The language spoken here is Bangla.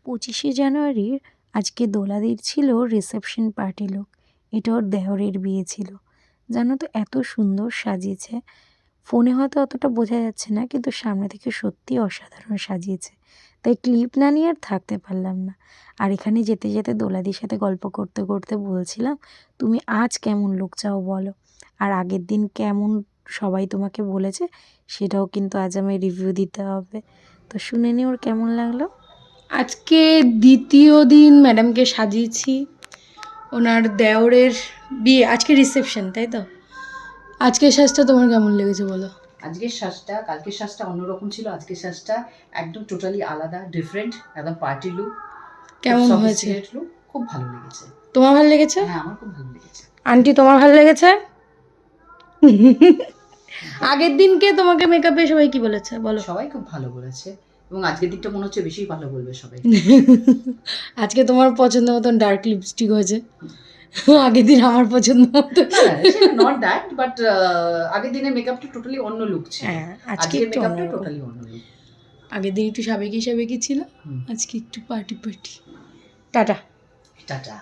25শে জানুয়ারির আজকে দোলাদির ছিল রিসেপশন পার্টি লুক। এটা ওর দেওরের বিয়ে ছিল। জানো তো এত সুন্দর সাজিয়েছে, ফোনে হয়তো অতটা বোঝা যাচ্ছে না, কিন্তু সামনে থেকে সত্যি অসাধারণ সাজিয়েছে। তাই ক্লিপ না নিয়ে আর থাকতে পারলাম না। আর এখানে যেতে যেতে দোলাদির সাথে গল্প করতে করতে বলছিলাম, তুমি আজ কেমন লুক চাও বলো, আর আগের দিন কেমন সবাই তোমাকে বলেছে সেটাও কিন্তু আজ আমায় রিভিউ দিতে হবে। তো শুনে নি ওর কেমন লাগলো। আজকে দ্বিতীয় দিন ম্যাডামকে সাজিয়েছি। ওনার দেওরের বিয়ে, আজকে রিসেপশন, তাই তো? আজকের সাজটা তোমার কেমন লেগেছে বলো? আজকের সাজটা, কালকের সাজটা অন্যরকম ছিল, আজকের সাজটা একদম টোটালি আলাদা, ডিফারেন্ট, একদম পার্টি লুক, কেমন হয়েছে? লুক, খুব ভালো লেগেছে। তোমার ভালো লেগেছে? হ্যাঁ, আমার খুব ভালো লেগেছে। আন্টি তোমার ভালো লেগেছে? আগের দিনকে তোমাকে মেকআপে সবাই কি বলেছে বলো? সবাই খুব ভালো বলেছে, এবং আজকের দিকটা মনে হচ্ছে বেশি ভালো বলবে সবাই। আজকে তোমার পছন্দ মতন ডার্ক লিপস্টিক হয়েছে, আগের দিন আমার পছন্দ মতো। নট দ্যাট, বাট আগের দিনের মেকআপটা টোটালি অন্য লুক ছিল, হ্যাঁ, আজকে আজকের একটু মেকআপটা অন্যরকম। টোটালি অন্য লুক। আগের দিন একটু সাবেকি সাবেকি ছিল, আজকে একটু পার্টি পার্টি। টাটা। টাটা।